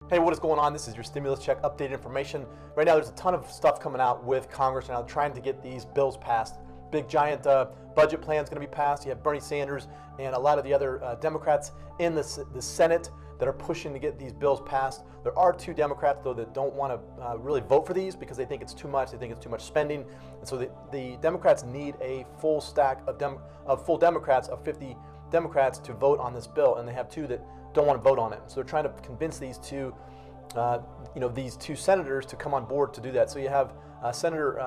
Hey, what is going on? This is your stimulus check updated information. Right now, there's a ton of stuff coming out with Congress now trying to get these bills passed. Big giant budget plan is going to be passed. You have Bernie Sanders and a lot of the other Democrats in the Senate that are pushing to get these bills passed. There are two Democrats, though, that don't want to really vote for these because they think it's too much. They think it's too much spending. And so the Democrats need a full stack of full Democrats, of 50 Democrats, to vote on this bill. And they have two that don't want to vote on it. So they're trying to convince these two these two senators to come on board to do that. So you have Senator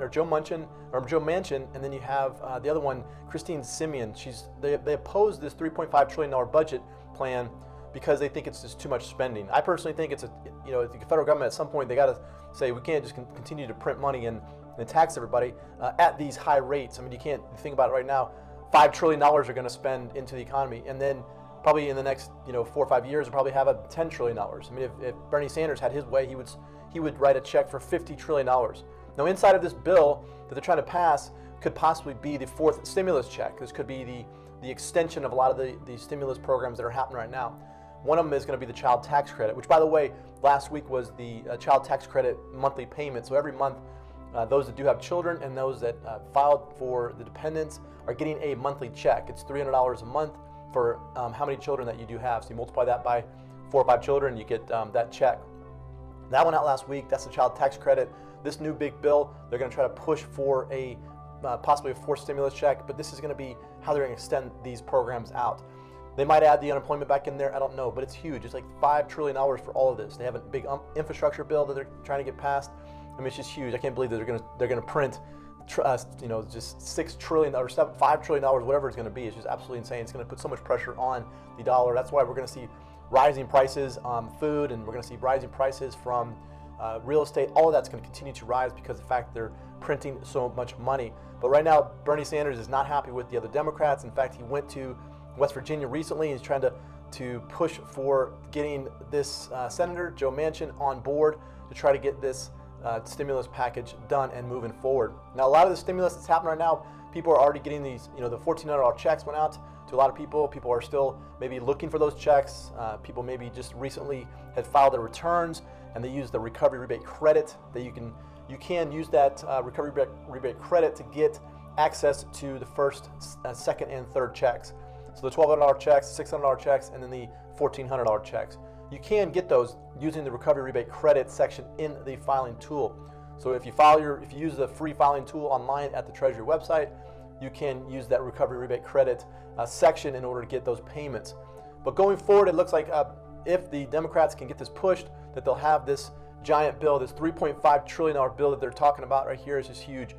Joe Manchin, and then you have the other one, Christine Simeon. They oppose this $3.5 trillion budget plan because they think it's just too much spending. I personally think it's the federal government at some point they got to say we can't just continue to print money and tax everybody at these high rates. I mean, you can't think about it right now. $5 trillion are going to spend into the economy, and then probably in the next 4 or 5 years, we'll probably have a $10 trillion. I mean, if Bernie Sanders had his way, he would write a check for $50 trillion. Now, inside of this bill that they're trying to pass could possibly be the fourth stimulus check. This could be the extension of a lot of the stimulus programs that are happening right now. One of them is going to be the child tax credit, which, by the way, last week was the child tax credit monthly payment. So every month, those that do have children and those that filed for the dependents are getting a monthly check. It's $300 a month for how many children that you do have. So you multiply that by 4 or 5 children, you get that check. That went out last week. That's the child tax credit. This new big bill, they're going to try to push for possibly a fourth stimulus check, but this is going to be how they're going to extend these programs out. They might add the unemployment back in there. I don't know, but it's huge. It's like $5 trillion for all of this. They have a big infrastructure bill that they're trying to get passed. I mean, it's just huge. I can't believe that they're going to print just $6 trillion or $5 trillion, whatever it's going to be. It's just absolutely insane. It's going to put so much pressure on the dollar. That's why we're going to see rising prices on food, and we're going to see rising prices from real estate. All of that's going to continue to rise because of the fact they're printing so much money. But right now, Bernie Sanders is not happy with the other Democrats. In fact, he went to West Virginia recently. He's trying to push for getting this Senator Joe Manchin on board to try to get this stimulus package done and moving forward. Now, a lot of the stimulus that's happening right now, people are already getting these, the $1,400 checks went out to a lot of people. People are still maybe looking for those checks. People maybe just recently had filed their returns and they use the recovery rebate credit that you can use that recovery rebate credit to get access to the first, second, and third checks. So the $1,200 checks, $600 checks, and then the $1,400 checks. You can get those using the recovery rebate credit section in the filing tool. So if you use the free filing tool online at the Treasury website, you can use that recovery rebate credit section in order to get those payments. But going forward, it looks like if the Democrats can get this pushed, that they'll have this giant bill, this $3.5 trillion bill that they're talking about right here is just huge.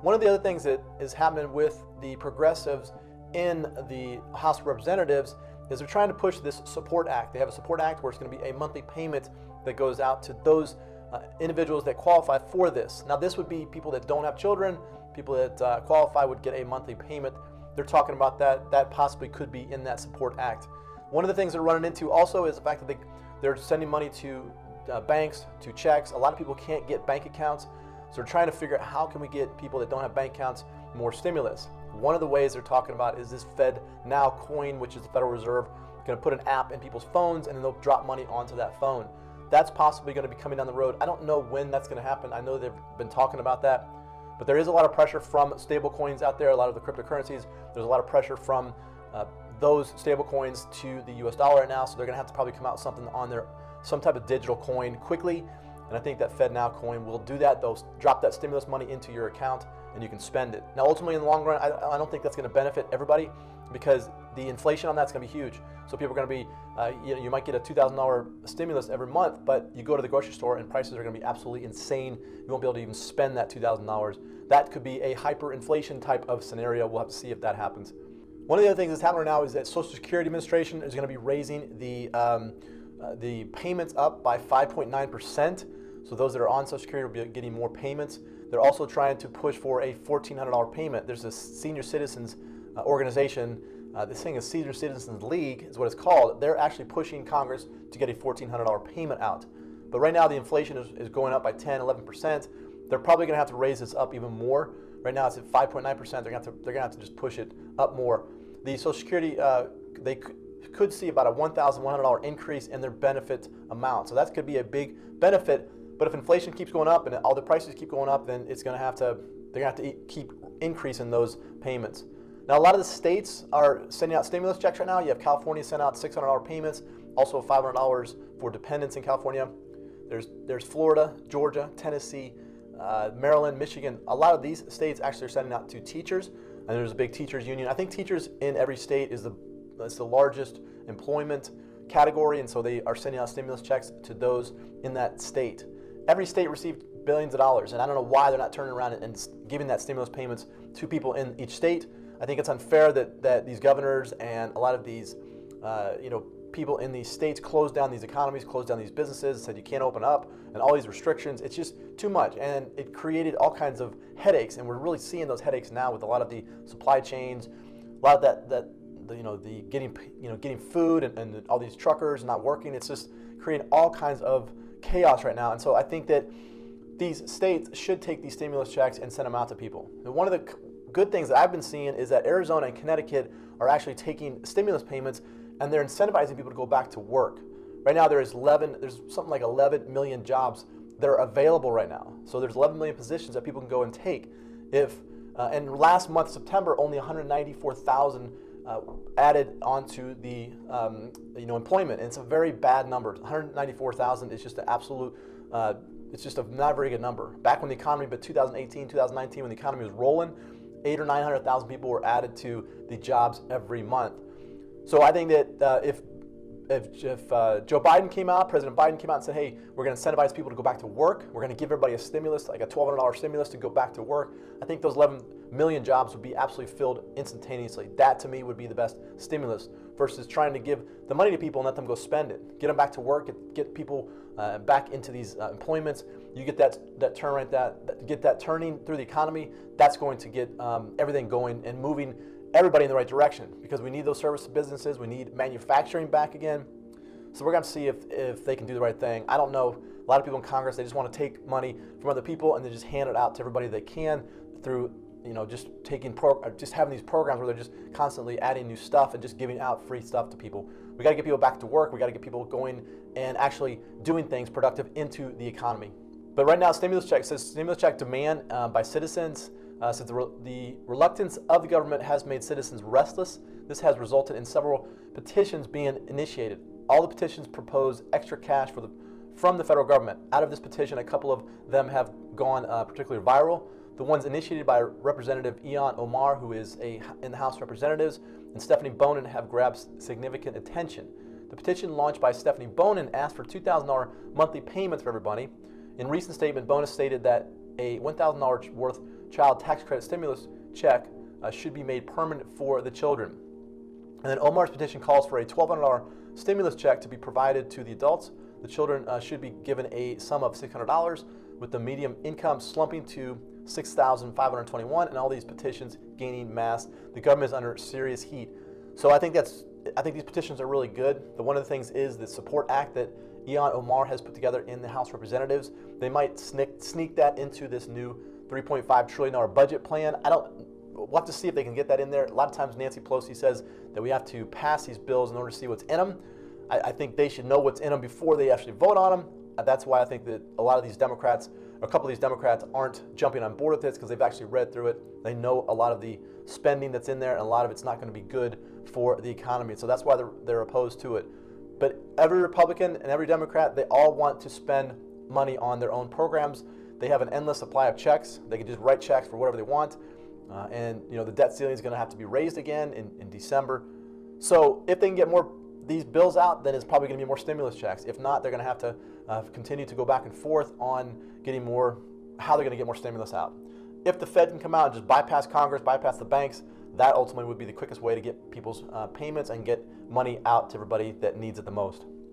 One of the other things that is happening with the progressives in the House of Representatives is they're trying to push this support act. They have a support act where it's going to be a monthly payment that goes out to those individuals that qualify for this. Now, this would be people that don't have children. People that qualify would get a monthly payment. They're talking about that possibly could be in that support act. One of the things they're running into also is the fact that they're sending money to banks, to checks. A lot of people can't get bank accounts, so they're trying to figure out how can we get people that don't have bank accounts more stimulus. One of the ways they're talking about is this Fed Now coin, which is the Federal Reserve going to put an app in people's phones and then they'll drop money onto that phone. That's possibly going to be coming down the road. I don't know when that's going to happen. I know they've been talking about that, but there is a lot of pressure from stable coins out there, a lot of the cryptocurrencies. There's a lot of pressure from those stable coins to the US dollar right now, so they're going to have to probably come out with something on some type of digital coin quickly. And I think that Fed Now coin will do that. They'll drop that stimulus money into your account and you can spend it. Now, ultimately, in the long run, I don't think that's going to benefit everybody because the inflation on that's going to be huge. So people are going to be, you might get a $2,000 stimulus every month, but you go to the grocery store and prices are going to be absolutely insane. You won't be able to even spend that $2,000. That could be a hyperinflation type of scenario. We'll have to see if that happens. One of the other things that's happening right now is that Social Security Administration is going to be raising the payments up by 5.9%. So those that are on Social Security will be getting more payments. They're also trying to push for a $1,400 payment. There's a senior citizens organization. This thing is Senior Citizens League is what it's called. They're actually pushing Congress to get a $1,400 payment out. But right now the inflation is going up by 10, 11%. They're probably going to have to raise this up even more. Right now it's at 5.9%. They're going to have to just push it up more. The Social Security, they could see about a $1,100 increase in their benefit amount. So that could be a big benefit. But if inflation keeps going up and all the prices keep going up, then they're going to have to keep increasing those payments. Now, a lot of the states are sending out stimulus checks right now. You have California sent out $600 payments, also $500 for dependents in California. There's Florida, Georgia, Tennessee, Maryland, Michigan. A lot of these states actually are sending out to teachers, and there's a big teachers union. I think teachers in every state is the largest employment category, and so they are sending out stimulus checks to those in that state. Every state received billions of dollars, and I don't know why they're not turning around and giving that stimulus payments to people in each state. I think it's unfair that these governors and a lot of these people in these states closed down these economies, closed down these businesses, said you can't open up, and all these restrictions. It's just too much, and it created all kinds of headaches, and we're really seeing those headaches now with a lot of the supply chains, a lot of the getting food and all these truckers not working. It's just creating all kinds of chaos right now. And so I think that these states should take these stimulus checks and send them out to people. And one of the good things that I've been seeing is that Arizona and Connecticut are actually taking stimulus payments and they're incentivizing people to go back to work. Right now there's something like 11 million jobs that are available right now. So there's 11 million positions that people can go and take. And last month, September, only 194,000 added onto the employment, and it's a very bad number. 194,000 is just an absolute. It's just a not very good number. Back when the economy, but 2018, 2019, when the economy was rolling, 800,000 or 900,000 people were added to the jobs every month. So I think that if Joe Biden came out, President Biden came out and said, hey, we're going to incentivize people to go back to work. We're going to give everybody a stimulus, like a $1,200 stimulus to go back to work. I think those 11 million jobs would be absolutely filled instantaneously. That to me would be the best stimulus versus trying to give the money to people and let them go spend it. Get them back to work, get people back into these employments. You get that turn right, get that turning through the economy. That's going to get everything going and moving everybody in the right direction, because we need those service businesses. We need manufacturing back again. So we're going to see if they can do the right thing. I don't know. A lot of people in Congress, they just want to take money from other people and they just hand it out to everybody they can through just having these programs where they're just constantly adding new stuff and just giving out free stuff to people. We got to get people back to work. We got to get people going and actually doing things productive into the economy. But right now, stimulus check demand by citizens. Since the reluctance of the government has made citizens restless, this has resulted in several petitions being initiated. All the petitions propose extra cash from the federal government. Out of this petition, a couple of them have gone particularly viral. The ones initiated by Representative Ilhan Omar, who is in the House of Representatives, and Stephanie Bonin have grabbed significant attention. The petition launched by Stephanie Bonin asked for $2,000 monthly payments for everybody. In a recent statement, Bonin stated that a $1,000 worth child tax credit stimulus check should be made permanent for the children. And then Omar's petition calls for a $1,200 stimulus check to be provided to the adults. The children should be given a sum of $600, with the median income slumping to $6,521, and all these petitions gaining mass. The government is under serious heat. So I think these petitions are really good. One of the things is the Support Act that Ilhan Omar has put together in the House of Representatives. They might sneak that into this new $3.5 trillion budget plan. We'll have to see if they can get that in there. A lot of times Nancy Pelosi says that we have to pass these bills in order to see what's in them. I think they should know what's in them before they actually vote on them. That's why I think that a lot of these Democrats, a couple of these Democrats, aren't jumping on board with this, because they've actually read through it. They know a lot of the spending that's in there, and a lot of it's not going to be good for the economy. So that's why they're opposed to it. But every Republican and every Democrat, they all want to spend money on their own programs. They have an endless supply of checks. They can just write checks for whatever they want. And the debt ceiling is going to have to be raised again in December. So if they can get more these bills out, then it's probably going to be more stimulus checks. If not, they're going to have to continue to go back and forth on how they're going to get more stimulus out. If the Fed can come out and just bypass Congress, bypass the banks, that ultimately would be the quickest way to get people's payments and get money out to everybody that needs it the most.